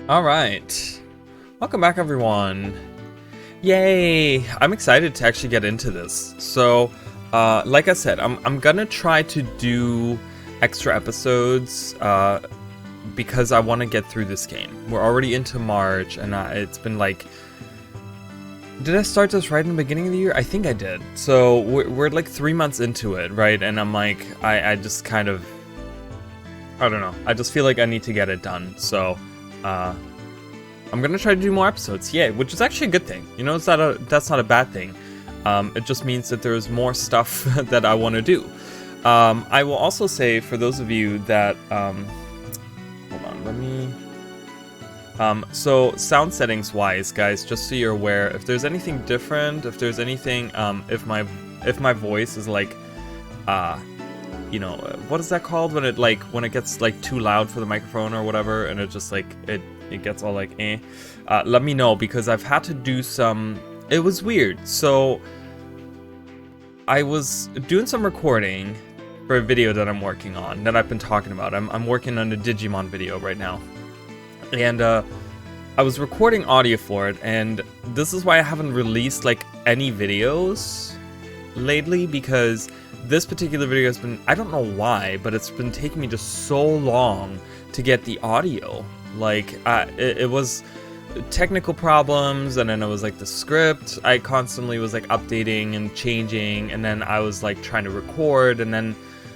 Alright, welcome back everyone. Yay! I'm excited to actually get into this. So, like I said, I'm gonna try to do extra episodes, because I want to get through this game. We're already into March, and it's been like... Did I start this right in the beginning of the year? I think I did. So, we're like 3 months into it, right? And I'm like, I just kind of... I don't know. I just feel like I need to get it done, so... I'm gonna try to do more episodes, yay, which is actually a good thing. You know, that's not a bad thing. It just means that there's more stuff that I want to do. I will also say, for those of you that, hold on, let me... so, sound settings wise, guys, just so you're aware, if there's anything different, if there's anything, if my voice is like, you know, what is that called when it gets like too loud for the microphone or whatever, and it just like it gets all like let me know, because I've had to do some... It was weird. So I was doing some recording for a video that I'm working on, that I've been talking about. I'm working on a Digimon video right now, and I was recording audio for it, and this is why I haven't released like any videos lately, because this particular video has been, I don't know why, but it's been taking me just so long to get the audio. Like, it was technical problems, and then it was like the script. I constantly was like updating and changing, and then I was like trying to record, and then,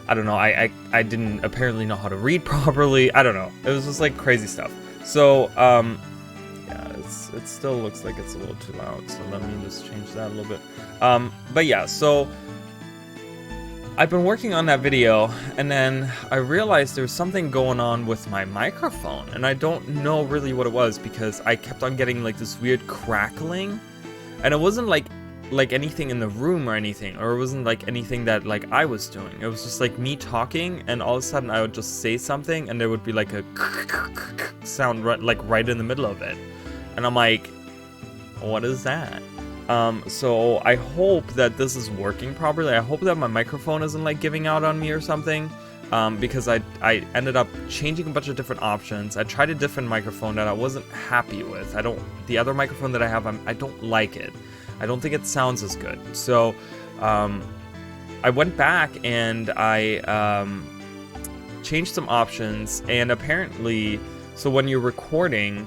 I don't know, I didn't apparently know how to read properly. I don't know. It was just like crazy stuff. So, yeah, it still looks like it's a little too loud, so let me just change that a little bit. But yeah, so... I've been working on that video, and then I realized there's something going on with my microphone, and I don't know really what it was, because I kept on getting like this weird crackling, and it wasn't like anything in the room or anything, or it wasn't like anything that like I was doing. It was just like me talking, and all of a sudden I would just say something, and there would be like a sound right in the middle of it, and I'm like, what is that? So I hope that this is working properly. I hope that my microphone isn't like giving out on me or something, because I ended up changing a bunch of different options. I tried a different microphone that I wasn't happy with. The other microphone that I have, I don't like it. I don't think it sounds as good. So, I went back and I, changed some options, and apparently, so when you're recording,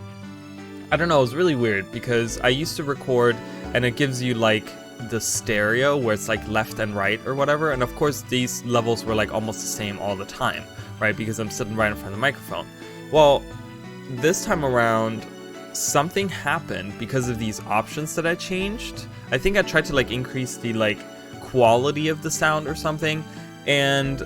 I don't know, it was really weird, because I used to record and it gives you like the stereo where it's like left and right or whatever, and of course these levels were like almost the same all the time, right, because I'm sitting right in front of the microphone. Well, this time around something happened because of these options that I changed. I think I tried to like increase the like quality of the sound or something, and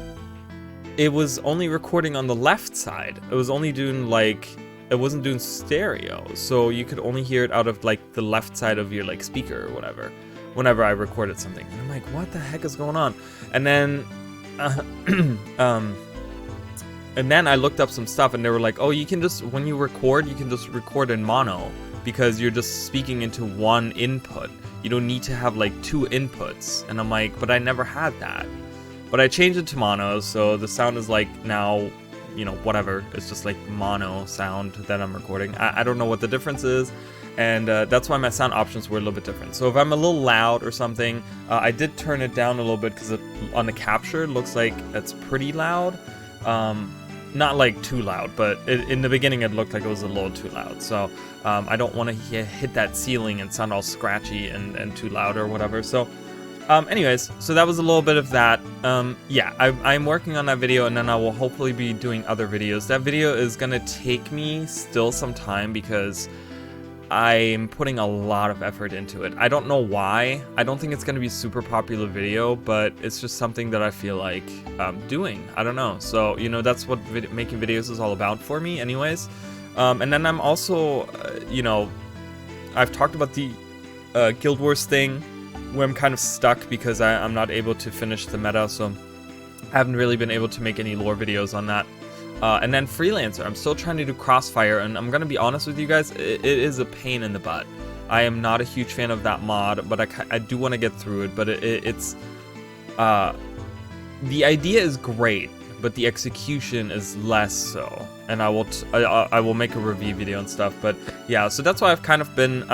it was only recording on the left side. It was only doing like... It wasn't doing stereo, so you could only hear it out of like the left side of your like speaker or whatever, whenever I recorded something. And I'm like, what the heck is going on? And then and then I looked up some stuff, and they were like, oh, you can just, when you record, you can just record in mono, because you're just speaking into one input. You don't need to have like two inputs. And I'm like, but I never had that. But I changed it to mono, so the sound is like now, you know, whatever, it's just like mono sound that I'm recording. I don't know what the difference is, and that's why my sound options were a little bit different. So if I'm a little loud or something, I did turn it down a little bit, because on the capture it looks like it's pretty loud. Not like too loud, but in the beginning it looked like it was a little too loud. So I don't want to hit that ceiling and sound all scratchy and too loud or whatever. So anyways, so that was a little bit of that. Yeah, I'm working on that video, and then I will hopefully be doing other videos. That video is gonna take me still some time, because I'm putting a lot of effort into it. I don't know why. I don't think it's gonna be a super popular video, but it's just something that I feel like doing. I don't know. So, you know, that's what making videos is all about for me anyways. And then I'm also, you know, I've talked about the Guild Wars thing, where I'm kind of stuck because I'm not able to finish the meta, so I haven't really been able to make any lore videos on that. And then Freelancer, I'm still trying to do Crossfire, and I'm gonna be honest with you guys, it is a pain in the butt. I am not a huge fan of that mod, but I do want to get through it, but it's... the idea is great, but the execution is less so. And I will make a review video and stuff. But yeah, so that's why I've kind of been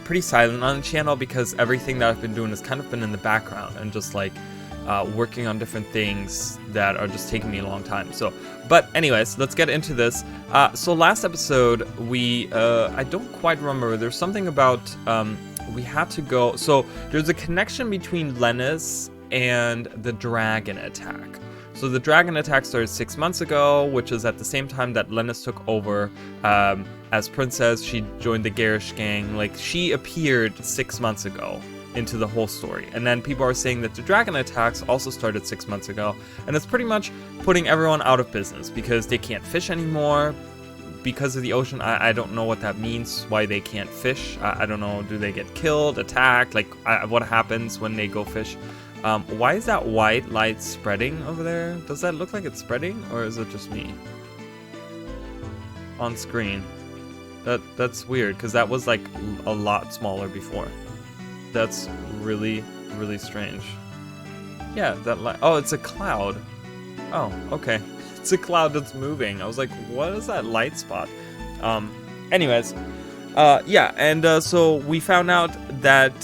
pretty silent on the channel, because everything that I've been doing has kind of been in the background and just like working on different things that are just taking me a long time. So, but anyways, let's get into this. So last episode, I don't quite remember. There's something about, we had to go, so there's a connection between Lenus and the dragon attack. So the dragon attack started 6 months ago, which is at the same time that Lenus took over as princess. She joined the Garish gang. Like, she appeared 6 months ago into the whole story. And then people are saying that the dragon attacks also started 6 months ago, and it's pretty much putting everyone out of business because they can't fish anymore because of the ocean. I don't know what that means, why they can't fish. I don't know, do they get killed, attacked, like what happens when they go fish? Why is that white light spreading over there? Does that look like it's spreading, or is it just me on screen? That's weird, because that was like a lot smaller before. That's really, really strange. Yeah, that light. Oh, it's a cloud. Oh, okay. It's a cloud that's moving. I was like, what is that light spot? Anyways, yeah, and so we found out that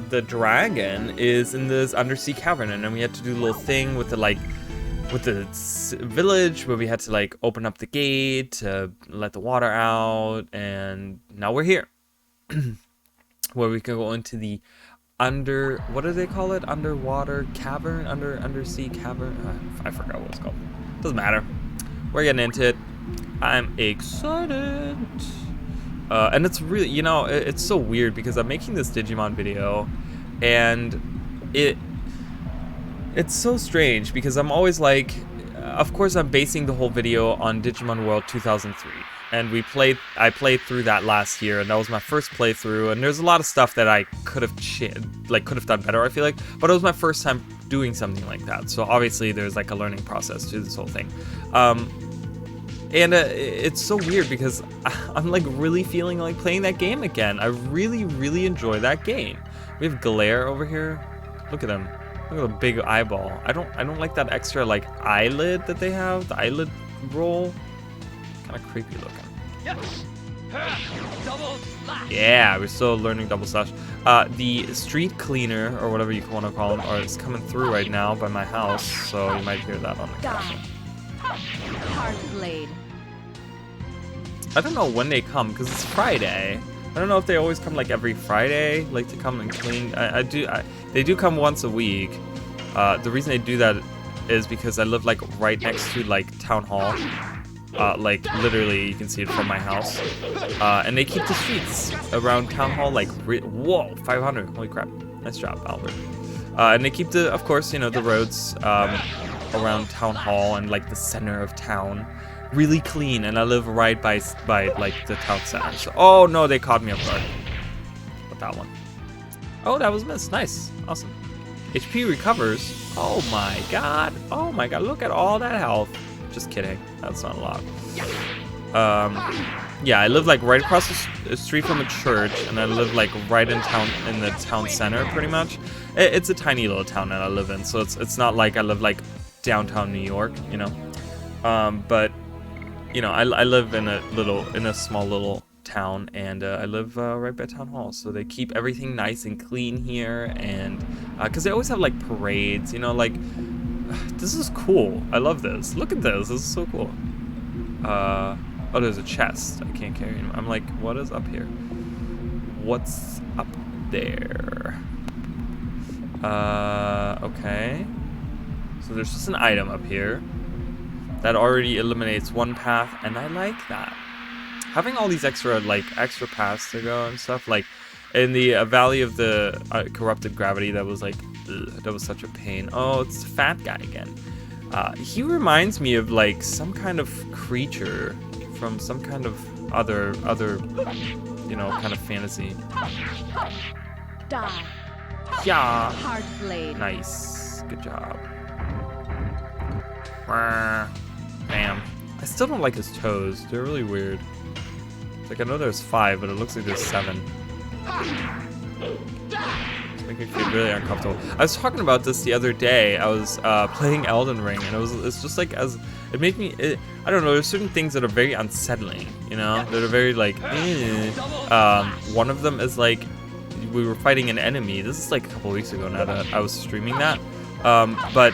the dragon is in this undersea cavern, and then we had to do a little thing with the village where we had to like open up the gate to let the water out, and now we're here. Where we can go into the what do they call it? Underwater cavern? Undersea cavern? I forgot what it's called. Doesn't matter. We're getting into it. I'm excited. And it's really, you know, it's so weird because I'm making this Digimon video, and it's so strange because I'm always like, of course I'm basing the whole video on Digimon World 2003. And I played through that last year, and that was my first playthrough. And there's a lot of stuff that I could have done better, I feel like. But it was my first time doing something like that, so obviously there's like a learning process to this whole thing. And it's so weird because I'm like really feeling like playing that game again. I really, really enjoy that game. We have Glare over here. Look at him. Look at the big eyeball. I don't like that extra like eyelid that they have. The eyelid roll. Kind of creepy looking. Yeah, we're still learning double slash. The street cleaner, or whatever you want to call him, is coming through right now by my house, so you might hear that on the caption. Hard blade. I don't know when they come, because it's Friday. I don't know if they always come like every Friday, like to come and clean. They do come once a week. The reason they do that is because I live like right next to like town hall. Like literally you can see it from my house, and they keep the streets around town hall like whoa, 500, holy crap, nice job, Albert. And they keep of course, you know, the roads around town hall and like the center of town really clean, and I live right by like the town center. So, oh no, they caught me off guard. But that one, oh, that was missed. Nice, awesome. HP recovers. Oh my god, look at all that health. Just kidding, that's not a lot. Yeah, I live like right across the street from a church, and I live like right in town, in the town center pretty much. It's a tiny little town that I live in, so it's not like I live like downtown New York, you know. But you know, I live in a small little town, and I live right by town hall, so they keep everything nice and clean here, and because they always have like parades, you know, like. This is cool. I love this. Look at this. This is so cool. Oh, there's a chest. I can't carry him. I'm like, what is up here? What's up there? Okay. So there's just an item up here that already eliminates one path, and I like that. Having all these extra paths to go and stuff, like in the Valley of the Corrupted Gravity, that was like, ugh, that was such a pain. Oh, it's the fat guy again. He reminds me of like some kind of creature from some kind of other, you know, kind of fantasy. Die. Yeah. Hard blade. Nice. Good job. Bam. I still don't like his toes. They're really weird. It's like, I know there's 5, but it looks like there's 7. Make me feel really uncomfortable. I was talking about this the other day. I was playing Elden Ring, and it's just like it made me. I don't know. There's certain things that are very unsettling, you know, that are very like. One of them is like we were fighting an enemy. This is like a couple weeks ago now that I was streaming that, but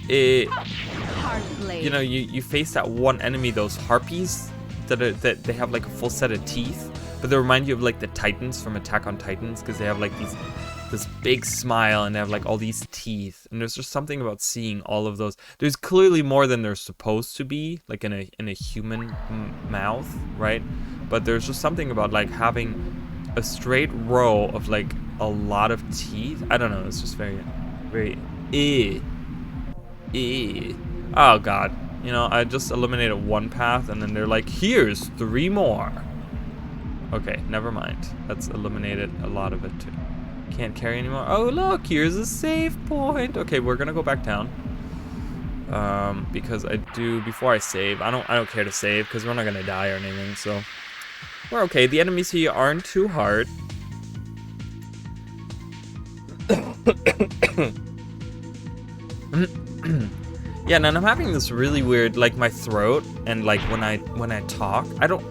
you know, you face that one enemy, those harpies that they have like a full set of teeth. But they remind you of like the Titans from Attack on Titans, because they have like this big smile and they have like all these teeth. And there's just something about seeing all of those. There's clearly more than there's supposed to be, like in a human mouth, right? But there's just something about like having a straight row of like a lot of teeth. I don't know. It's just very, very. Oh God. You know, I just eliminated one path, and then they're like, here's 3 more. Okay, never mind. That's eliminated a lot of it too. Can't carry anymore. Oh look, here's a save point. Okay, we're gonna go back down. Because before I save, I don't care to save because we're not gonna die or anything, so we're okay. The enemies here aren't too hard. Yeah, and I'm having this really weird, like my throat and like when I talk, I don't.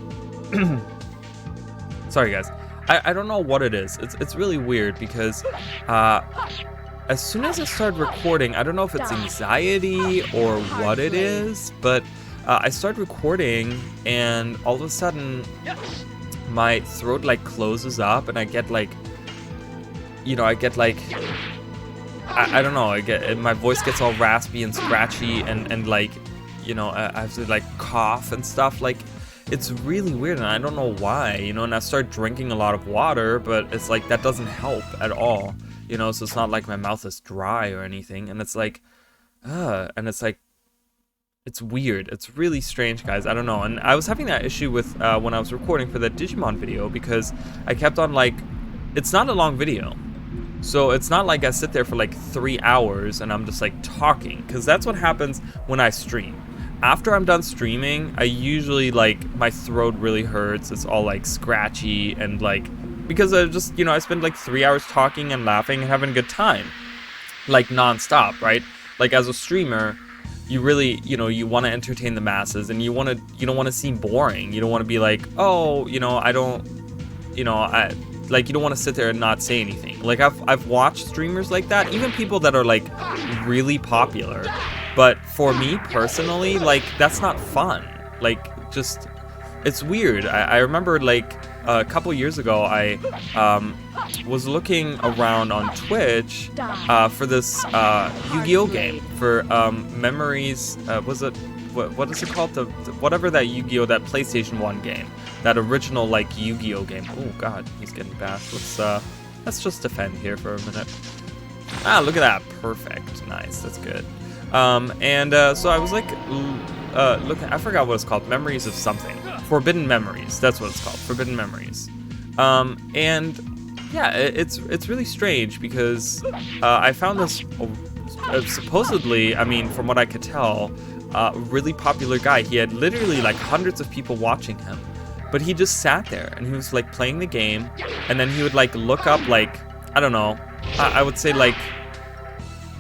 Sorry guys, I don't know what it is. It's really weird because as soon as I started recording, I don't know if it's anxiety or what it is, but I started recording and all of a sudden my throat like closes up and I get like, you know, I get like, I don't know, my voice gets all raspy and scratchy and like, you know, I have to like cough and stuff. Like, it's really weird and I don't know why, you know, and I start drinking a lot of water, but it's like that doesn't help at all, you know, so it's not like my mouth is dry or anything, and it's like, and it's like, it's weird. It's really strange, guys. I don't know. And I was having that issue with when I was recording for that Digimon video because I kept on like, it's not a long video. So it's not like I sit there for like 3 hours and I'm just like talking, because that's what happens when I stream. After I'm done streaming, I usually like my throat really hurts. It's all like scratchy and like, because I just, you know, I spend like 3 hours talking and laughing and having a good time, like nonstop, right? Like as a streamer, you really, you know, you want to entertain the masses and you don't want to seem boring. You don't want to be like, oh, you know, I don't, you know, like you don't want to sit there and not say anything. Like I've watched streamers like that, even people that are like really popular. But for me personally, like that's not fun. Like just, it's weird. I remember like a couple years ago, I was looking around on Twitch for this Yu-Gi-Oh game for Memories. Was it what is it called? The whatever that Yu-Gi-Oh, that PlayStation 1 game, that original like Yu-Gi-Oh game. Oh God, he's getting bashed. Let's just defend here for a minute. Ah, look at that, perfect, nice, that's good. So I was like, look, I forgot what it's called, Memories of something. Forbidden Memories, that's what it's called, Forbidden Memories. And yeah, it's really strange because I found this supposedly, I mean, from what I could tell, really popular guy. He had literally like hundreds of people watching him, but he just sat there and he was like playing the game, and then he would like look up like, I don't know, I would say like,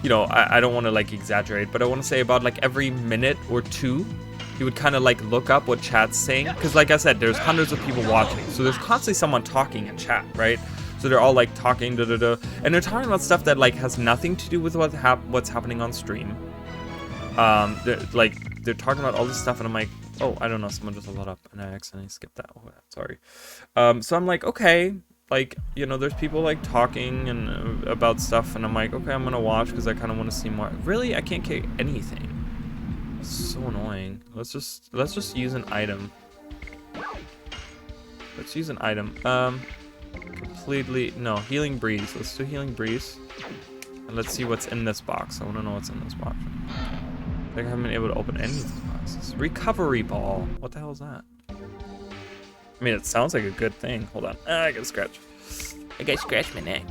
you know, I don't want to like exaggerate, but I want to say about like every minute or two, he would kind of like look up what chat's saying. Because like I said, there's hundreds of people watching. So there's constantly someone talking in chat, right? So they're all like talking, and they're talking about stuff that like has nothing to do with what's happening on stream. They're talking about all this stuff, and I'm like, oh, I don't know, someone just load up, and I accidentally skipped that. Oh, sorry. So I'm like, okay. Like, you know, there's people like talking and about stuff, and I'm like, okay, I'm gonna watch because I kind of want to see more. Really, I can't get anything. It's so annoying. Let's just use an item. Let's use an item. Completely no, Healing Breeze. Let's do Healing Breeze, and let's see what's in this box. I want to know what's in this box. I think I haven't been able to open any of these boxes. Recovery Ball. What the hell is that? I mean, it sounds like a good thing. Hold on. I gotta scratch. I gotta scratch my neck.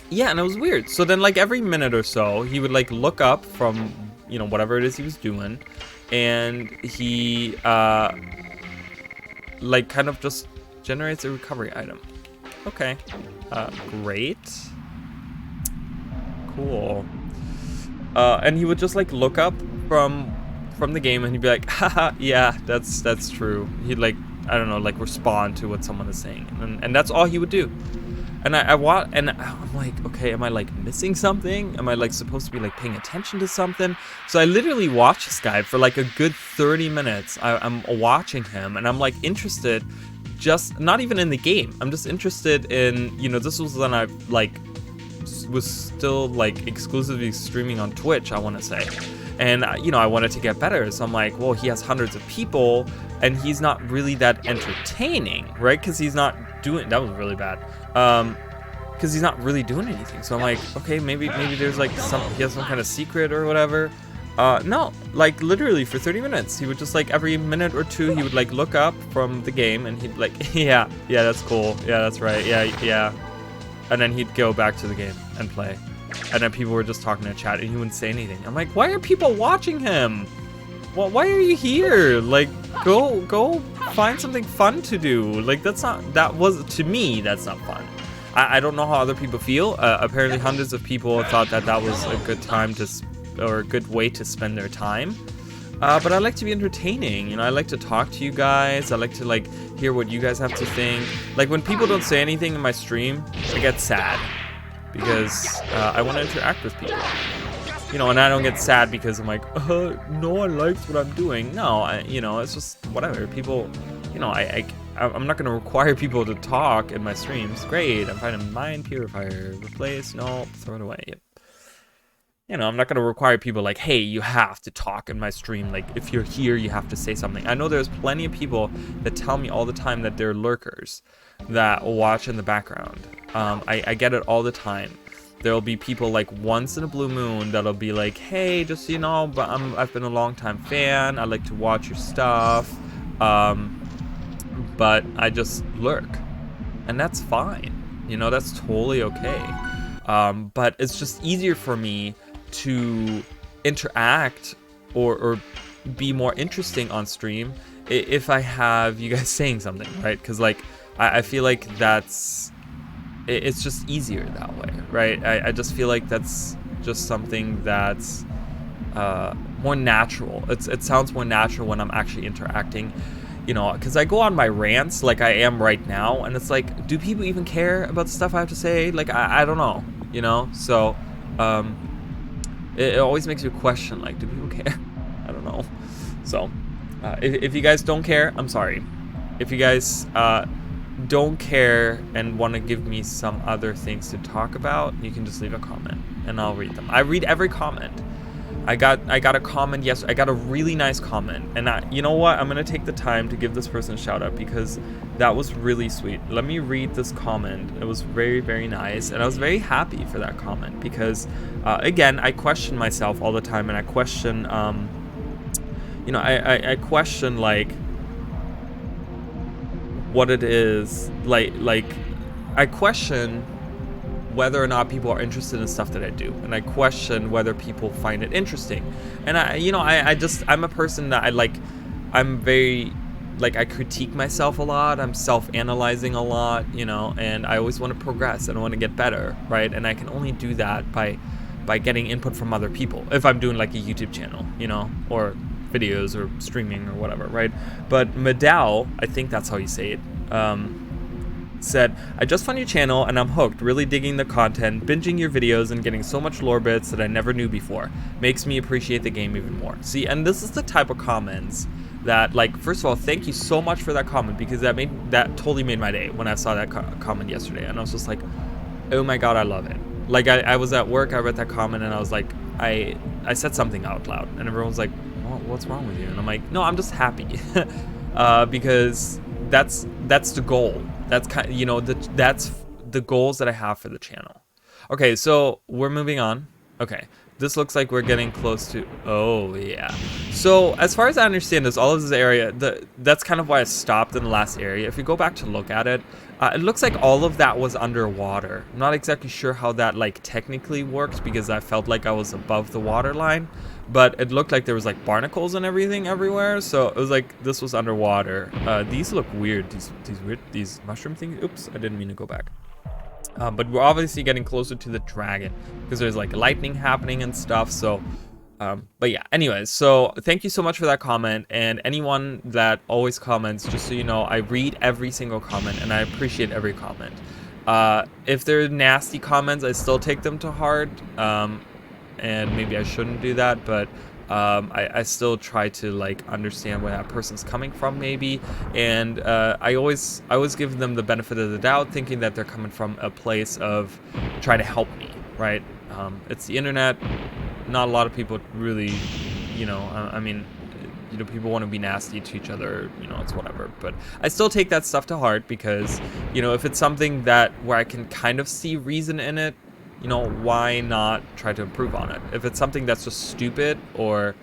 Yeah, and it was weird. So then, like, every minute or so, he would, like, look up from, you know, whatever it is he was doing. And he, like, kind of just generates a recovery item. Okay. Great. Cool. And he would just like look up from the game and he'd be like, haha, yeah, that's true. He'd like, I don't know, like respond to what someone is saying. And that's all he would do. And I'm like, okay, am I like missing something? Am I like supposed to be like paying attention to something? So I literally watched this guy for like a good 30 minutes. I'm watching him and I'm like interested, just not even in the game. I'm just interested in, you know, this was when I like was still like exclusively streaming on Twitch, I want to say. And, you know, I wanted to get better. So I'm like, well, he has hundreds of people and he's not really that entertaining, right? Because he's not doing, that was really bad. Because he's not really doing anything. So I'm like, okay, maybe there's like he has some kind of secret or whatever. No, like literally for 30 minutes, he would just like every minute or two, he would like look up from the game and he'd like, yeah, that's cool. Yeah, that's right. Yeah. And then he'd go back to the game and play. And then people were just talking in chat and he wouldn't say anything. I'm like, why are people watching him? Well, why are you here? Like, go find something fun to do. Like, to me, that's not fun. I don't know how other people feel. Apparently hundreds of people thought that was a good time or a good way to spend their time. But I like to be entertaining, you know, I like to talk to you guys. I like to like hear what you guys have to think. Like when people don't say anything in my stream, I get sad because I want to interact with people. You know, and I don't get sad because I'm like, no one likes what I'm doing. No, you know, it's just whatever. People, you know, I'm not going to require people to talk in my streams. Great, I'm finding Mind Purifier. Replace, no, throw it away. Yep. You know, I'm not going to require people like, hey, you have to talk in my stream. Like, if you're here, you have to say something. I know there's plenty of people that tell me all the time that they're lurkers that watch in the background. I get it all the time. There'll be people like once in a blue moon that'll be like, hey, just so you know, but I've been a long time fan. I like to watch your stuff. But I just lurk. And that's fine. You know, that's totally okay. But it's just easier for me to interact or be more interesting on stream if I have you guys saying something, right? Because like I feel like it's just easier that way, right? I just feel like that's just something that's more natural. It sounds more natural when I'm actually interacting, you know, because I go on my rants like I am right now, and it's like, do people even care about the stuff I have to say? Like I don't know, you know. So it always makes you question, like, do people care? I don't know. So if you guys don't care, I'm sorry. If you guys don't care and want to give me some other things to talk about, you can just leave a comment and I'll read them. I read every comment. I got a comment yesterday. I got a really nice comment, and you know what? I'm gonna take the time to give this person a shout out because that was really sweet. Let me read this comment. It was very, very nice, and I was very happy for that comment because, again, I question myself all the time, and I question, you know, I question like what it is like. I question whether or not people are interested in stuff that I do, and I question whether people find it interesting. And I'm a person that I'm very, like, I critique myself a lot. I'm self-analyzing a lot, you know, and I always want to progress and I want to get better, right? And I can only do that by getting input from other people if I'm doing like a YouTube channel, you know, or videos or streaming or whatever, right? But Madal, I think that's how you say it, said, I just found your channel and I'm hooked, really digging the content, binging your videos and getting so much lore bits that I never knew before. Makes me appreciate the game even more. See, and this is the type of comments that, like, first of all, thank you so much for that comment, because that totally made my day when I saw that comment yesterday, and I was just like, oh my god, I love it. Like, I was at work, I read that comment and I was like, I said something out loud and everyone was like, well, what's wrong with you? And I'm like, no, I'm just happy. Because that's the goal. That's kind of, you know, that's the goals that I have for the channel. Okay, so we're moving on. Okay, this looks like we're getting close to, oh yeah. So as far as I understand this, all of this area, that's kind of why I stopped in the last area. If you go back to look at it, it looks like all of that was underwater. I'm not exactly sure how that like technically worked because I felt like I was above the water line, but it looked like there was like barnacles and everything everywhere. So it was like this was underwater. These look weird. These mushroom things. Oops, I didn't mean to go back. But we're obviously getting closer to the dragon because there's like lightning happening and stuff. So, but yeah, anyways, so thank you so much for that comment. And anyone that always comments, just so you know, I read every single comment and I appreciate every comment. If they're nasty comments, I still take them to heart. And maybe I shouldn't do that, but I still try to like understand where that person's coming from, maybe. And I always give them the benefit of the doubt, thinking that they're coming from a place of try to help me, right? It's the internet. Not a lot of people really, you know, I mean, you know, people want to be nasty to each other, you know, it's whatever. But I still take that stuff to heart because, you know, if it's something that where I can kind of see reason in it, you know, why not try to improve on it? If it's something that's just stupid or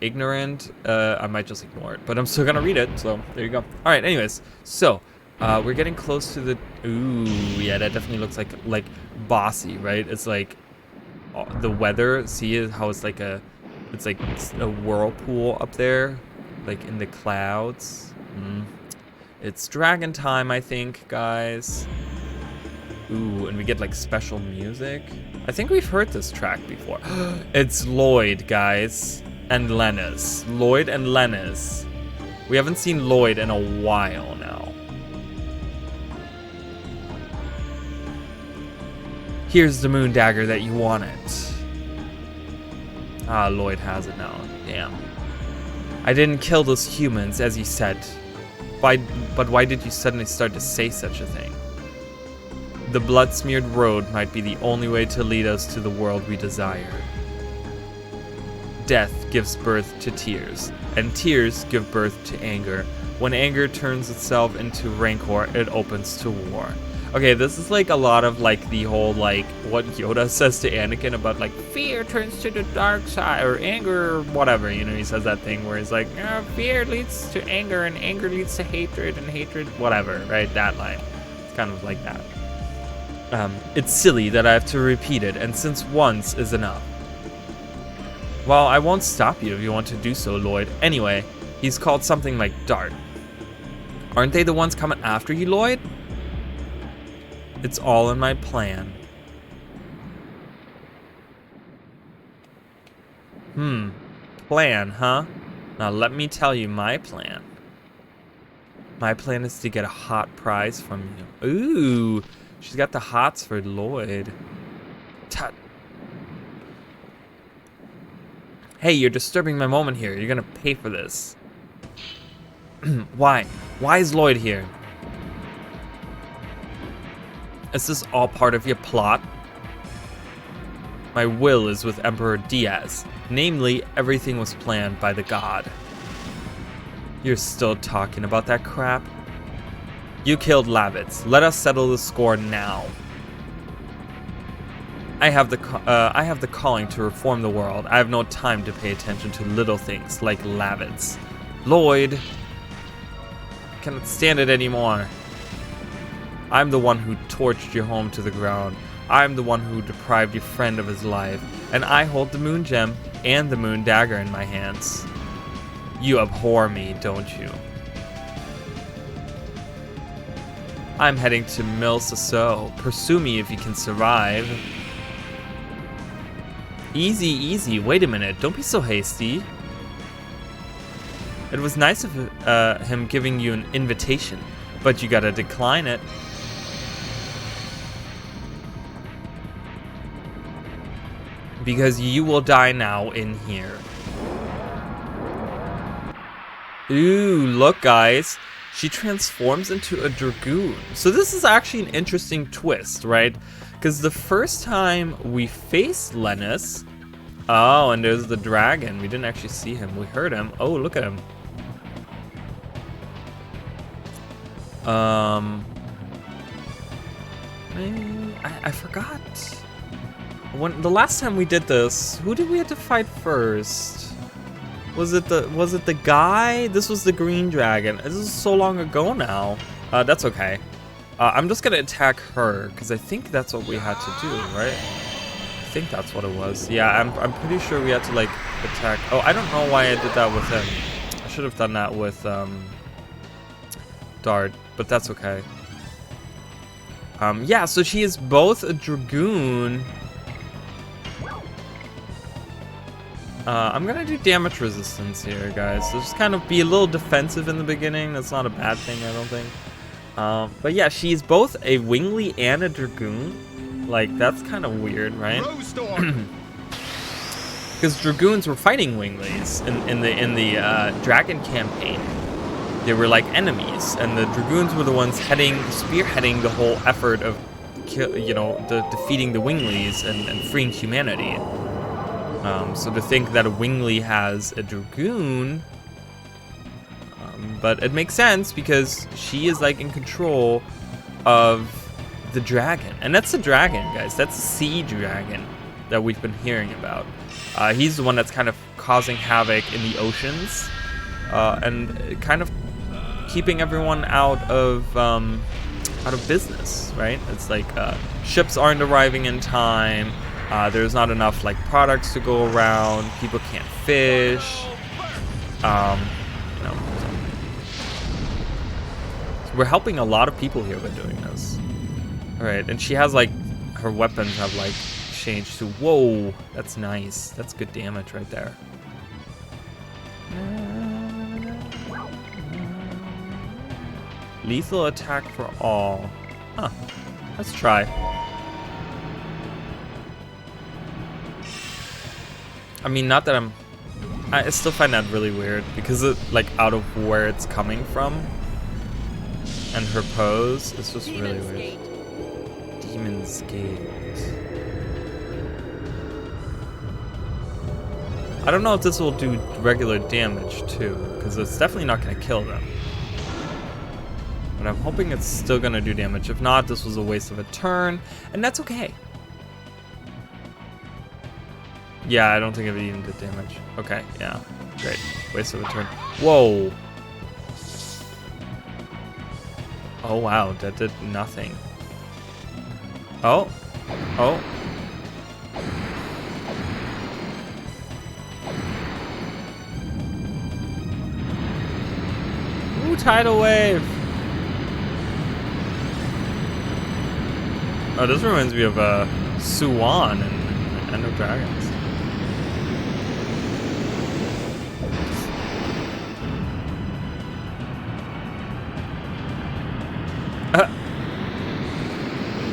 ignorant, I might just ignore it. But I'm still gonna read it, so there you go. All right, anyways, so we're getting close to the. Ooh, yeah, that definitely looks like bossy, right? It's like the weather. See how it's like a whirlpool up there, like in the clouds. It's dragon time, I think, guys. Ooh, and we get like special music. I think we've heard this track before. It's Lloyd, guys, and Lenus. Lloyd and Lenus. We haven't seen Lloyd in a while now. Here's the moon dagger that you wanted. Ah, Lloyd has it now. Damn. I didn't kill those humans, as you said. But why did you suddenly start to say such a thing? The blood-smeared road might be the only way to lead us to the world we desire. Death gives birth to tears, and tears give birth to anger. When anger turns itself into rancor, it opens to war. Okay, this is like a lot of like the whole like what Yoda says to Anakin about like fear turns to the dark side or anger or whatever, you know, he says that thing where he's like, fear leads to anger and anger leads to hatred and hatred, whatever, right? That line. It's kind of like that. It's silly that I have to repeat it, and since once is enough. Well, I won't stop you if you want to do so, Lloyd. Anyway, he's called something like Dart. Aren't they the ones coming after you, Lloyd? It's all in my plan. Plan, huh? Now let me tell you my plan. My plan is to get a hot prize from you. Ooh! She's got the hots for Lloyd. Tut. Hey, you're disturbing my moment here. You're gonna pay for this. Why? Why is Lloyd here? Is this all part of your plot? My will is with Emperor Diaz. Namely, everything was planned by the god. You're still talking about that crap? You killed Lavitz. Let us settle the score now. I have the calling to reform the world. I have no time to pay attention to little things like Lavitz. Lloyd, I cannot stand it anymore. I'm the one who torched your home to the ground. I'm the one who deprived your friend of his life. And I hold the moon gem and the moon dagger in my hands. You abhor me, don't you? I'm heading to Mil Sasso. Pursue me if you can survive. Easy, easy. Wait a minute. Don't be so hasty. It was nice of him giving you an invitation, but you gotta decline it. Because you will die now in here. Ooh, look guys. She transforms into a dragoon. So this is actually an interesting twist, right? Because the first time we faced Lenus... Oh, and there's the dragon. We didn't actually see him. We heard him. Oh, look at him. I forgot. When the last time we did this, who did we have to fight first? Was it the guy? This was the green dragon. This is so long ago now. That's okay. I'm just gonna attack her because I think that's what we had to do, right? think that's what it was. Yeah, I'm pretty sure we had to like attack. Oh, I don't know why I did that with him. I should have done that with Dart, but that's okay. Yeah, so she is both a Dragoon. I'm gonna do damage resistance here, guys. So just kind of be a little defensive in the beginning. That's not a bad thing, I don't think. But yeah, she's both a Wingly and a Dragoon. Like, that's kind of weird, right? Because Dragoons were fighting Winglies in the Dragon campaign. They were like enemies, and the Dragoons were the ones spearheading the whole effort of, defeating the Winglies and freeing humanity. So to think that a Wingly has a Dragoon, but it makes sense because she is like in control of the dragon, and that's the dragon, guys. That's the sea dragon that we've been hearing about. He's the one that's kind of causing havoc in the oceans, and kind of keeping everyone out of business, right? It's like ships aren't arriving in time. There's not enough like products to go around. People can't fish. So we're helping a lot of people here by doing this. All right, and she has like her weapons have like changed to whoa. That's nice. That's good damage right there. Lethal attack for all. Huh. Let's try. I mean, not that I still find that really weird because it, like, out of where it's coming from and her pose, it's just really weird. Demon's Gate. I don't know if this will do regular damage too, because it's definitely not going to kill them. But I'm hoping it's still going to do damage. If not, this was a waste of a turn, and that's okay. Yeah, I don't think it even did damage. Okay, yeah. Great. Waste of a turn. Whoa. Oh, wow. That did nothing. Oh. Oh. Ooh, tidal wave. Oh, this reminds me of Suwan and End of Dragons.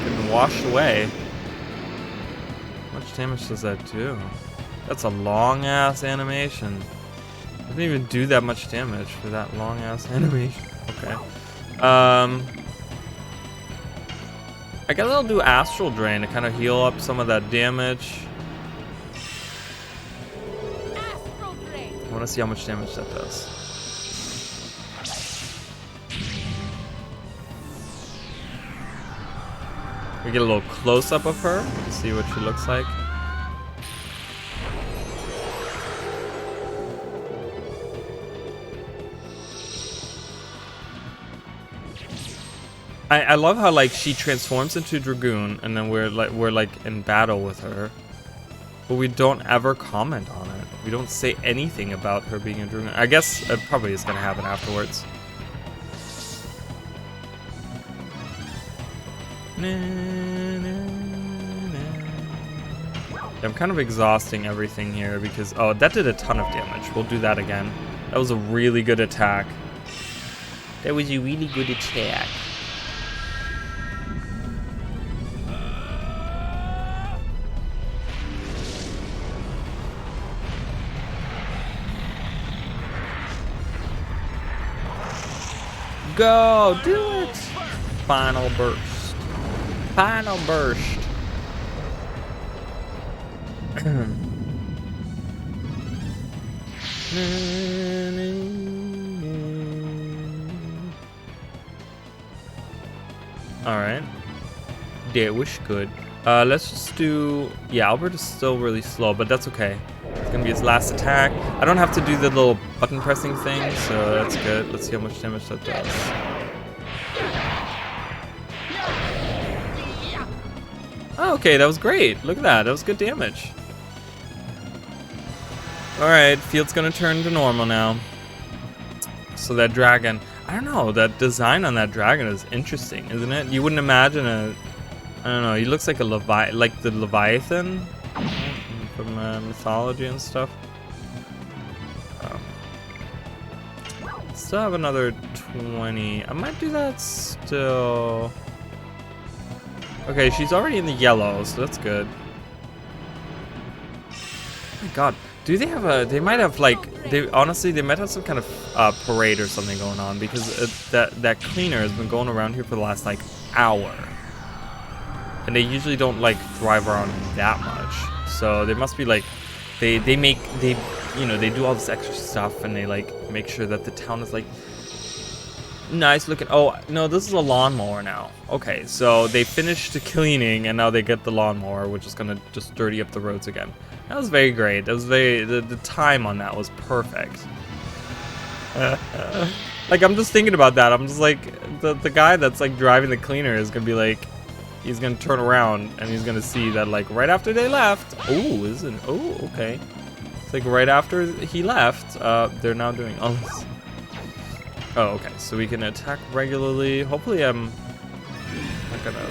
Getting washed away. How much damage does that do? That's a long ass animation. I didn't even do that much damage for that long ass animation. Okay. I guess I'll do Astral Drain to kind of heal up some of that damage. I want to see how much damage that does. We get a little close-up of her, see what she looks like. I love how like she transforms into Dragoon, and then we're like in battle with her, but we don't ever comment on it. We don't say anything about her being a Dragoon. I guess it probably is gonna happen afterwards. I'm kind of exhausting everything here because oh, that did a ton of damage. We'll do that again. That was a really good attack. That was a really good attack. Go, do it! Final burst. Final burst. Alright. That was good. Let's just do... Yeah, Albert is still really slow, but that's okay. It's gonna be his last attack. I don't have to do the little button pressing thing, so that's good. Let's see how much damage that does. Oh, okay, that was great. Look at that. That was good damage. Alright, field's gonna turn to normal now. So that dragon, I don't know, that design on that dragon is interesting, isn't it? You wouldn't imagine a, I don't know, he looks like a like the Leviathan from mythology and stuff. Still have another 20. I might do that still. Okay, she's already in the yellow, so that's good. Oh my god. Do they have a, they might have like, they honestly, they might have some kind of parade or something going on, because that cleaner has been going around here for the last like hour. And they usually don't like drive around that much. So they must be like, they you know, they do all this extra stuff and they like make sure that the town is like nice looking. Oh, no, this is a lawnmower now. Okay, so they finished the cleaning and now they get the lawnmower, which is gonna just dirty up the roads again. That was very great. That was very, the time on that was perfect. Like, I'm just thinking about that. I'm just like, the guy that's like driving the cleaner is gonna be like, he's gonna turn around and he's gonna see that like right after they left. Oh, isn't, oh, okay. It's like right after he left, they're now doing all this. Oh, okay, so we can attack regularly. Hopefully I'm not gonna...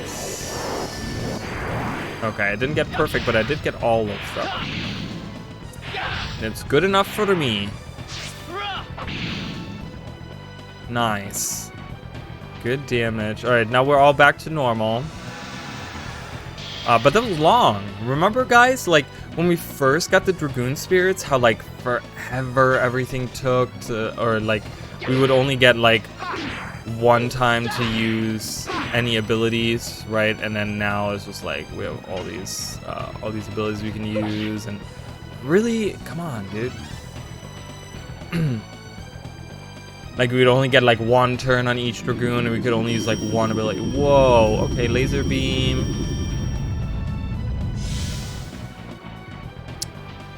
Okay, I didn't get perfect, but I did get all of stuff. It's good enough for me. Nice. Good damage. Alright, now we're all back to normal. But that was long. Remember, guys, like, when we first got the Dragoon Spirits, how, like, forever everything took to... Or, like, we would only get, like, one time to use any abilities, right? And then now it's just like we have all these abilities we can use, and really, come on, dude. Like we'd only get like one turn on each Dragoon, and we could only use like one ability. Whoa, okay, laser beam.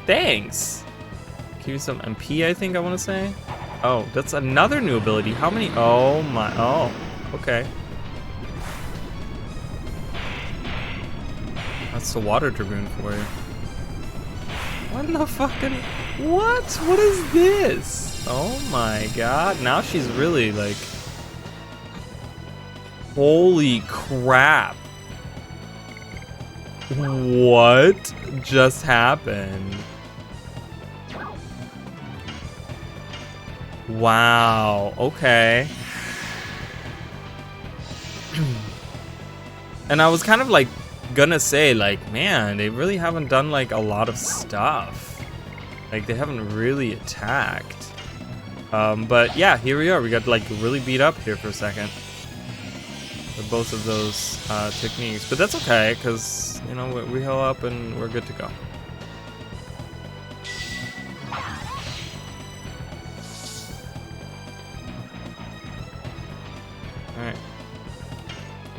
Thanks. Give me some MP, I think I want to say. Oh, that's another new ability. How many? Oh my, oh, okay. That's the water Dragoon for you. What in the fucking, what? What is this? Oh my god, now she's really like, holy crap. What just happened? Wow, okay. And I was kind of like gonna say like, man, they really haven't done like a lot of stuff. Like they haven't really attacked. But yeah, here we are. We got like really beat up here for a second with both of those techniques. But that's okay, because you know we heal up and we're good to go. Alright.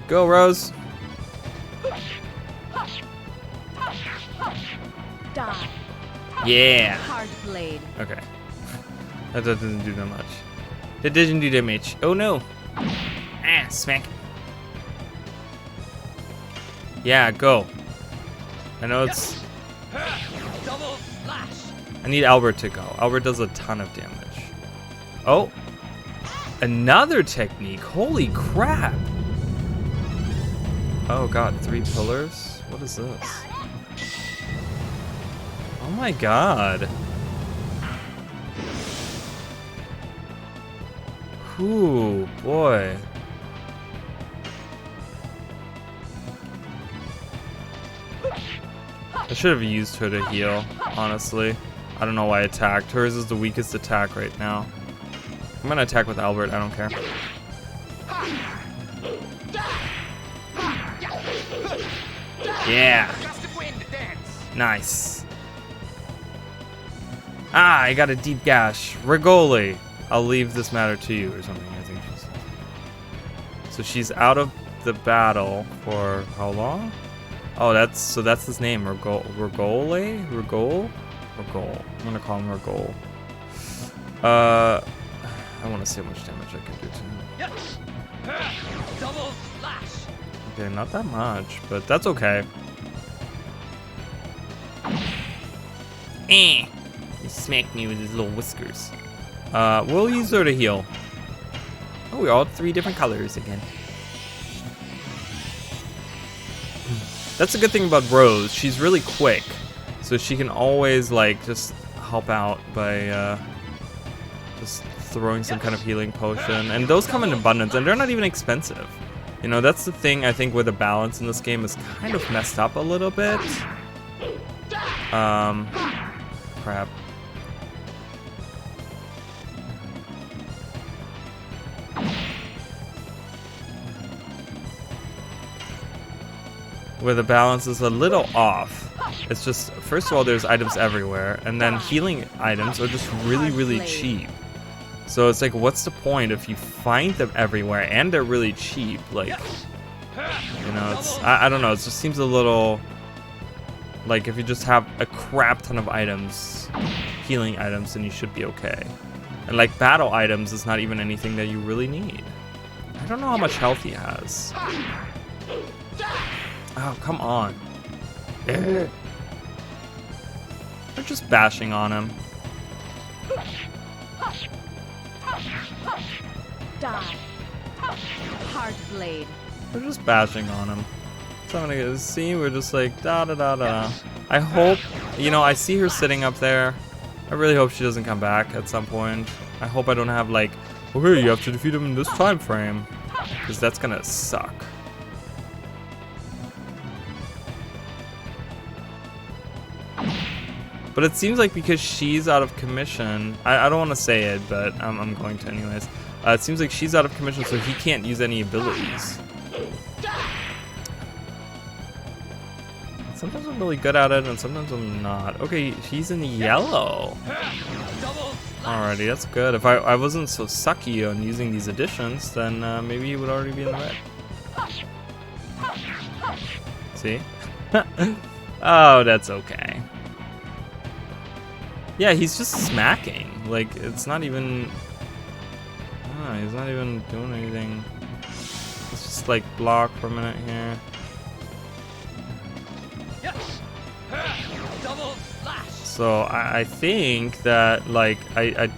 Go, Rose. Die. Yeah. Hard blade. Okay. That doesn't do that much. That doesn't do damage. Oh no. Ah, smack. Yeah, go. I know it's... Double flash. I need Albert to go. Albert does a ton of damage. Oh. Another technique. Holy crap. Oh god, 3 pillars? What is this? Oh my god. Ooh, boy. I should have used her to heal, honestly. I don't know why I attacked. Hers is the weakest attack right now. I'm gonna attack with Albert, I don't care. Yeah. Nice. Ah, I got a deep gash. Rigoli. I'll leave this matter to you or something, I think she said. So she's out of the battle for how long? Oh, that's his name, Rigole? Rigole? Rigole. I'm gonna call him Rigole. I want to see how much damage I can do to him. Double flash. Okay, not that much, but that's okay. He smacked me with his little whiskers. We'll use her to heal. Oh, we're all 3 different colors again. That's a good thing about Rose. She's really quick, so she can always like just help out by just throwing some kind of healing potion. And those come in abundance, and they're not even expensive. You know, that's the thing I think where the balance in this game is kind of messed up a little bit. Crap. Where the balance is a little off. It's just, first of all, there's items everywhere, and then healing items are just really, really cheap. So it's like, what's the point if you find them everywhere and they're really cheap? Like, you know, it's, I don't know, it just seems a little, like if you just have a crap ton of items, healing items, then you should be okay. And like battle items is not even anything that you really need. I don't know how much health he has. Oh, come on. We're just bashing on him. Die. Hard blade. We're just bashing on him. So I'm gonna see, we're just like da da da da. I hope, you know, I see her sitting up there. I really hope she doesn't come back at some point. I hope I don't have like, okay, you have to defeat him in this time frame, because that's gonna suck. But it seems like because she's out of commission, I don't want to say it, but I'm going to anyways. It seems like she's out of commission, so he can't use any abilities. Sometimes I'm really good at it, and sometimes I'm not. Okay, he's in yellow. Alrighty, that's good. If I wasn't so sucky on using these additions, then maybe he would already be in the red. See? Oh, that's okay. Yeah, he's just smacking. Like, it's not even... Oh, he's not even doing anything. Let's just, like, block for a minute here. So, I think that, like, I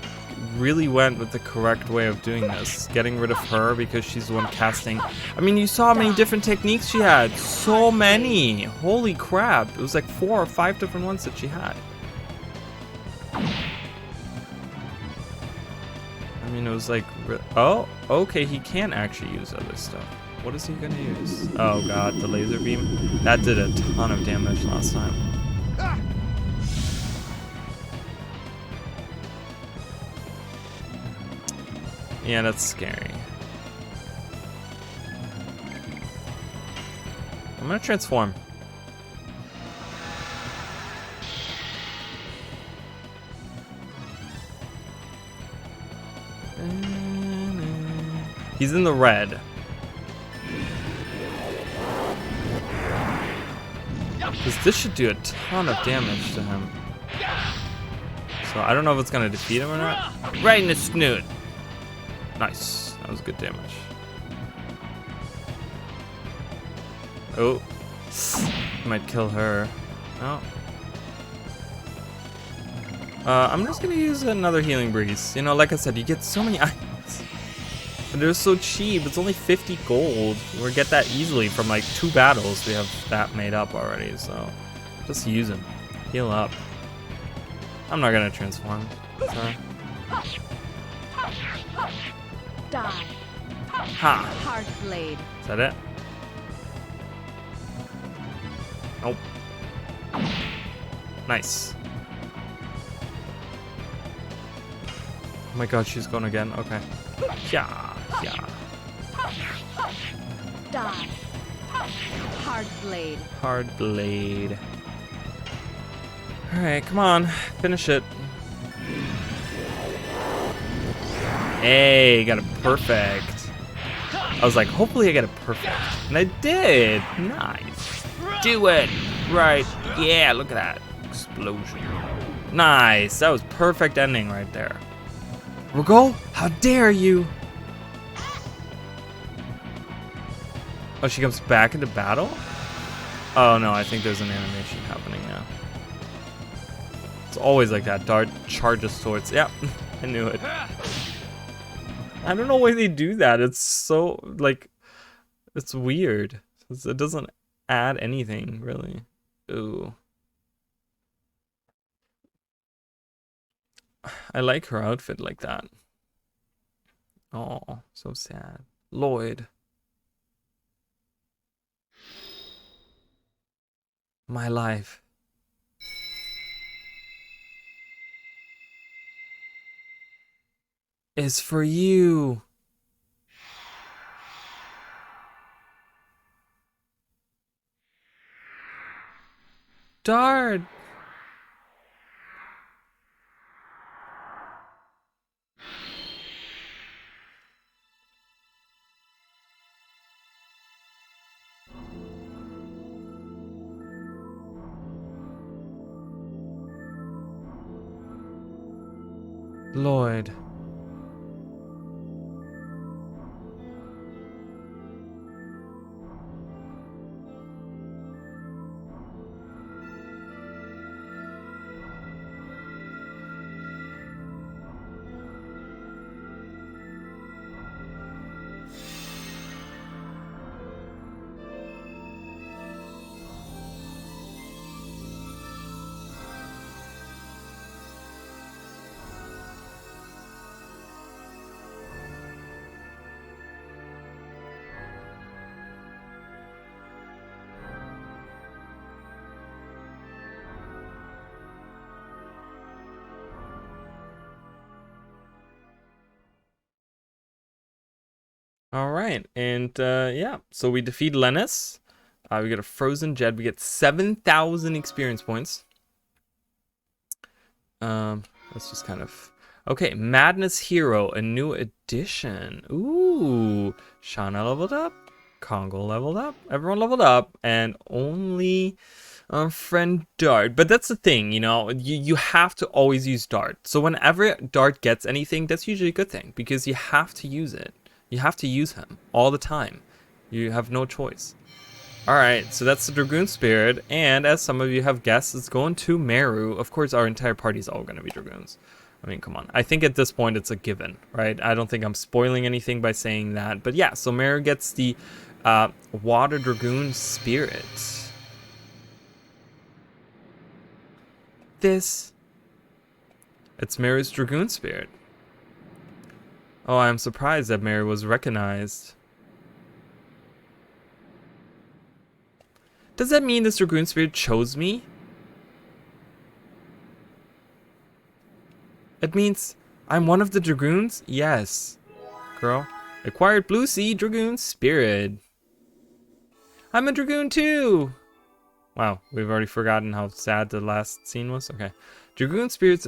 really went with the correct way of doing this. Getting rid of her because she's the one casting. I mean, you saw how many different techniques she had. So many! Holy crap. It was like 4 or 5 different ones that she had. I mean, it was like, oh, okay, he can actually use other stuff. What is he gonna use? Oh god, the laser beam. That did a ton of damage last time. Yeah, that's scary. I'm gonna transform. He's in the red. Because this should do a ton of damage to him. So I don't know if it's going to defeat him or not. Right in the snoot. Nice. That was good damage. Oh. Might kill her. Oh. I'm just going to use another healing breeze. You know, like I said, you get so many items. And they're so cheap. It's only 50 gold. We'll get that easily from like 2 battles. We have that made up already. So just use them. Heal up. I'm not gonna transform. Sorry. Die. Ha! Hard blade. Is that it? Nope. Nice. Oh my god, she's gone again. Okay. Yeah. Yeah. Die. Hard blade. Hard blade. Alright, come on. Finish it. Hey, got it perfect. I was like, hopefully I get it perfect. And I did. Nice. Do it. Right. Yeah, look at that. Explosion. Nice. That was perfect ending right there. Rago, how dare you? Oh, she comes back into battle? Oh no, I think there's an animation happening now. It's always like that. Dart charges towards. Yeah, I knew it. I don't know why they do that. It's so, like, it's weird. It doesn't add anything, really. Ooh. I like her outfit like that. Oh, so sad. Lloyd. My life is for you. Dart. Lloyd. All right, and yeah, so we defeat Lenus. We get a frozen Jed. We get 7,000 experience points. Let's just kind of. Okay, Madness Hero, a new addition. Ooh, Shauna leveled up. Congo leveled up. Everyone leveled up, and only our friend Dart. But that's the thing, you know, you have to always use Dart. So whenever Dart gets anything, that's usually a good thing because you have to use it. You have to use him all the time. You have no choice. Alright, so that's the Dragoon Spirit, and as some of you have guessed, it's going to Meru. Of course, our entire party is all going to be Dragoons. I mean, come on. I think at this point it's a given, right? I don't think I'm spoiling anything by saying that. But yeah, so Meru gets the Water Dragoon Spirit. It's Meru's Dragoon Spirit. Oh, I'm surprised that Meru was recognized. Does that mean this Dragoon Spirit chose me? It means I'm one of the Dragoons? Yes. Girl. Acquired Blue Sea Dragoon Spirit. I'm a Dragoon too! Wow, we've already forgotten how sad the last scene was? Okay. Dragoon spirits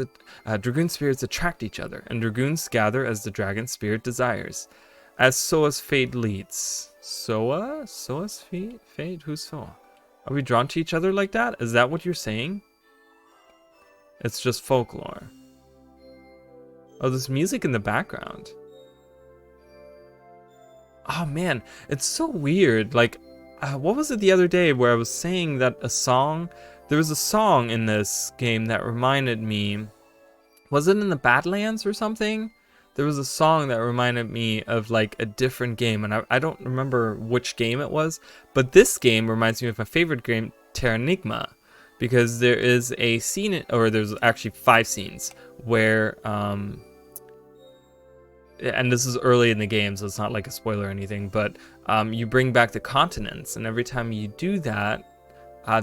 attract each other, and Dragoons gather as the Dragon Spirit desires. As Soa's fate leads. Soa? Soa's fate? Who's Soa? Are we drawn to each other like that? Is that what you're saying? It's just folklore. Oh, there's music in the background. Oh man, it's so weird. Like, what was it the other day where I was saying that there was a song in this game that reminded me, was it in the Badlands or something? There was a song that reminded me of like a different game, and I don't remember which game it was, but this game reminds me of my favorite game, Terranigma, because there is a scene, or there's actually 5 scenes, where, and this is early in the game, so it's not like a spoiler or anything, but you bring back the continents, and every time you do that,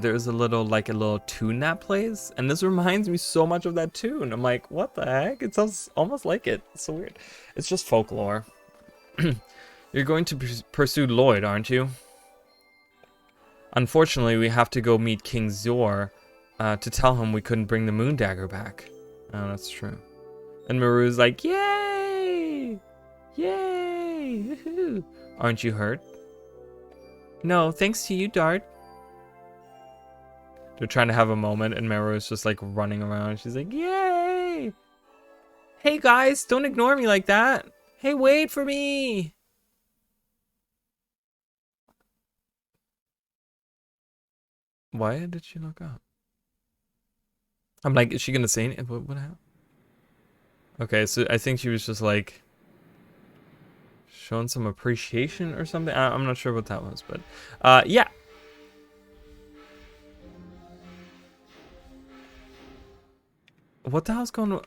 there's a little tune that plays, and this reminds me so much of that tune. I'm like, what the heck? It sounds almost like it. It's so weird. It's just folklore. You're going to pursue Lloyd, aren't you? Unfortunately, we have to go meet King Zor to tell him we couldn't bring the moon dagger back. Oh, that's true. And Maru's like, yay! Yay! Woohoo! Aren't you hurt? No, thanks to you, Dart. They're trying to have a moment, and Meru is just like running around. She's like, yay! Hey guys, don't ignore me like that. Hey, wait for me. Why did she look up? I'm like, is she gonna say anything? What happened? Okay, so I think she was just like showing some appreciation or something. I'm not sure what that was, but yeah. What the hell's going on?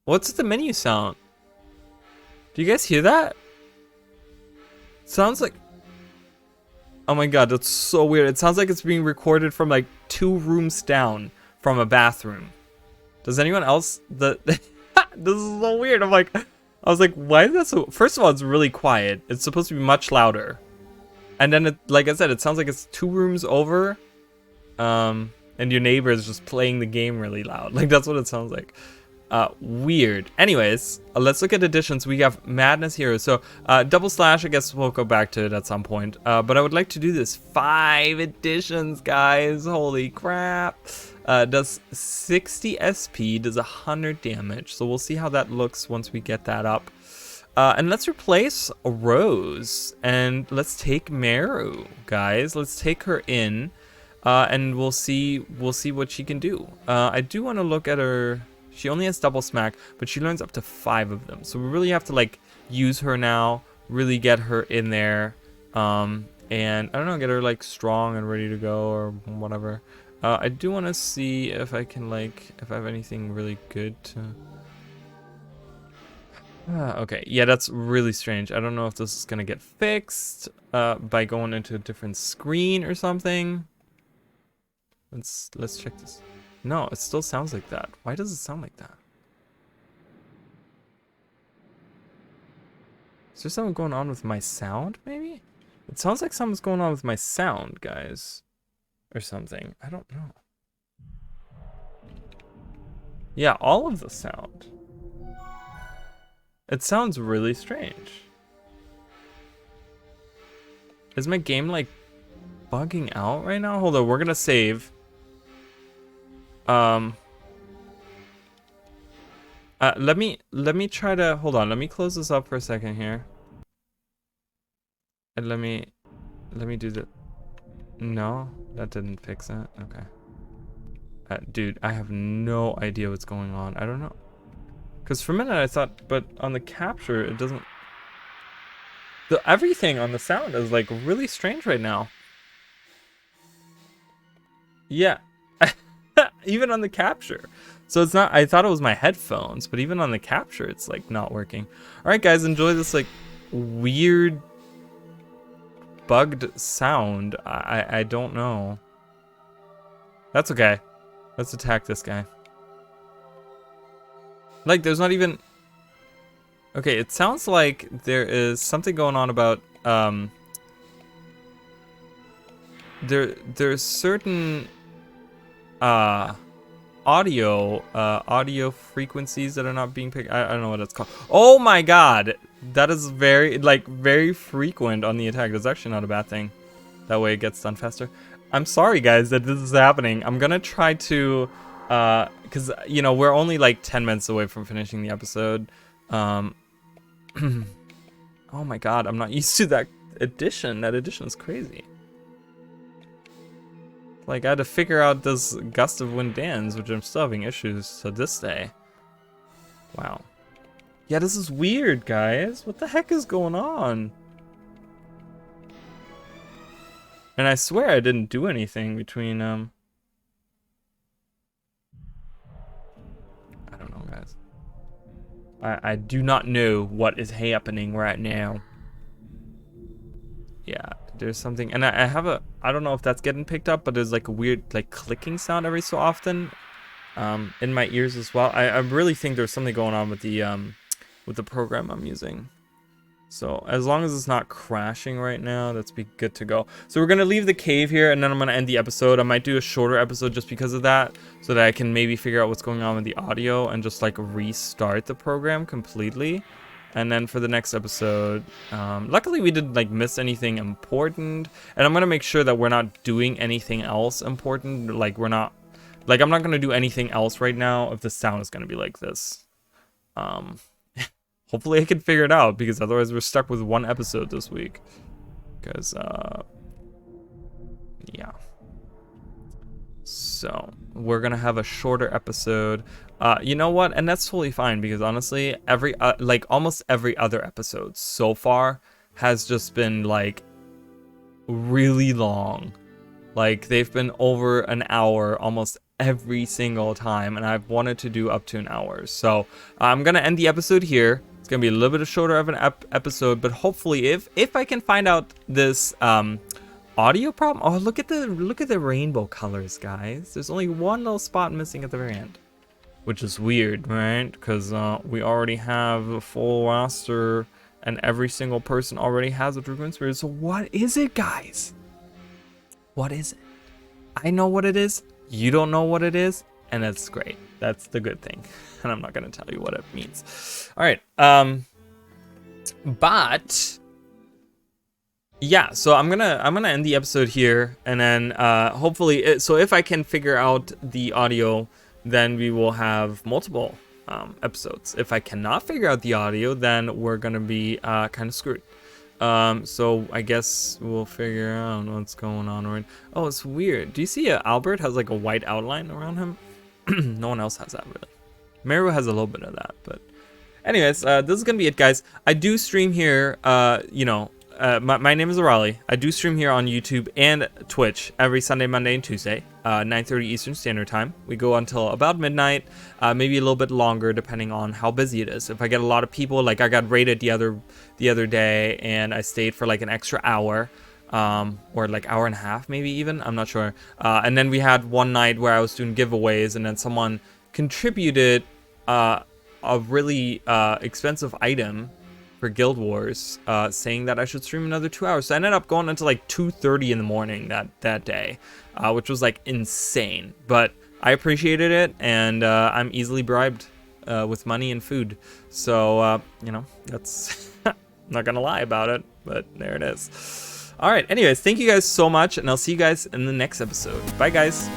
What's the menu sound? Do you guys hear that? Sounds like... Oh my god, that's so weird. It sounds like it's being recorded from like 2 rooms down from a bathroom. Does anyone else... This is so weird. I was like, why is that so... First of all, it's really quiet. It's supposed to be much louder. And then, like I said, it sounds like it's 2 rooms over. And your neighbor is just playing the game really loud. Like, that's what it sounds like. Weird. Anyways, let's look at additions. We have Madness Heroes. So, Double Slash, I guess we'll go back to it at some point. But I would like to do this. 5 additions, guys. Holy crap. Does 60 SP, does 100 damage. So we'll see how that looks once we get that up. And let's replace Rose. And let's take Meru, guys. Let's take her in. And we'll see what she can do. I do want to look at her. She only has double smack, but she learns up to 5 of them. So we really have to like use her now, really get her in there. And I don't know, get her like strong and ready to go or whatever. I do want to see if I can like, if I have anything really good to... okay, yeah, that's really strange. I don't know if this is gonna get fixed by going into a different screen or something. Let's check this. No, it still sounds like that. Why does it sound like that? Is there something going on with my sound, maybe? It sounds like something's going on with my sound, guys. Or something. I don't know. Yeah, all of the sound. It sounds really strange. Is my game, like, bugging out right now? Hold on, we're gonna save. Let me try to, hold on, let me close this up for a second here. And let me do the, no, that didn't fix it, okay. Dude, I have no idea what's going on, I don't know. Because for a minute I thought, but on the capture, it doesn't, everything on the sound is like really strange right now. Yeah. Even on the capture. So it's not, I thought it was my headphones, but even on the capture, it's like not working. All right, guys, enjoy this like weird bugged sound. I don't know. That's okay. Let's attack this guy. Like, there's not even... Okay, it sounds like there is something going on about, there's certain, audio frequencies that are not being picked. I don't know what it's called. Oh my god! That is very frequent on the attack. That's actually not a bad thing. That way it gets done faster. I'm sorry, guys, that this is happening. I'm gonna try to, because, you know, we're only like 10 minutes away from finishing the episode. Oh my god, I'm not used to that addition. That addition is crazy. Like, I had to figure out this Gust of Wind dance, which I'm still having issues to this day. Wow. Yeah, this is weird, guys. What the heck is going on? And I swear I didn't do anything between, I don't know, guys. I do not know what is happening right now. Yeah, there's something, and I have a, I don't know if that's getting picked up, but there's like a weird like clicking sound every so often in my ears as well. I really think there's something going on with the program I'm using. So as long as it's not crashing right now, that's be good to go. So we're gonna leave the cave here, and then I'm gonna end the episode. I might do a shorter episode just because of that, so that I can maybe figure out what's going on with the audio and just like restart the program completely. And then for the next episode, luckily we didn't like miss anything important, and I'm gonna make sure that we're not doing anything else important. Like, we're not, like, I'm not gonna do anything else right now if the sound is gonna be like this. Hopefully I can figure it out, because otherwise we're stuck with 1 episode this week. Because, yeah. So we're gonna have a shorter episode. You know what? And that's totally fine because honestly, like almost every other episode so far has just been like really long. Like they've been over an hour almost every single time, and I've wanted to do up to an hour. So I'm gonna end the episode here. It's gonna be a little bit shorter of an episode, but hopefully, if I can find out this audio problem. Oh, look at the rainbow colors, guys. There's only one little spot missing at the very end, which is weird, right? Because we already have a full roster, and every single person already has a Dragoon Spirit. So what is it, guys? What is it? I know what it is. You don't know what it is, and that's great. That's the good thing. And I'm not gonna tell you what it means. All right. But yeah, so I'm gonna end the episode here, and then hopefully, so if I can figure out the audio, then we will have multiple episodes. If I cannot figure out the audio, then we're gonna be kind of screwed. So I guess we'll figure out what's going on. Right? Oh, it's weird. Do you see Albert has like a white outline around him? No one else has that really. Meru has a little bit of that, but anyways, this is gonna be it, guys. I do stream here. My name is Arali. I do stream here on YouTube and Twitch every Sunday, Monday, and Tuesday, 9:30 Eastern Standard Time. We go until about midnight, maybe a little bit longer depending on how busy it is. If I get a lot of people, like I got raided the other day, and I stayed for like an extra hour, or like hour and a half, maybe even. I'm not sure. And then we had one night where I was doing giveaways, and then someone contributed a really expensive item for Guild Wars, saying that I should stream another 2 hours. So I ended up going until like 2:30 in the morning that day, which was like insane. But I appreciated it, and I'm easily bribed with money and food. So, that's I'm not gonna lie about it, but there it is. All right, anyways, thank you guys so much, and I'll see you guys in the next episode. Bye, guys.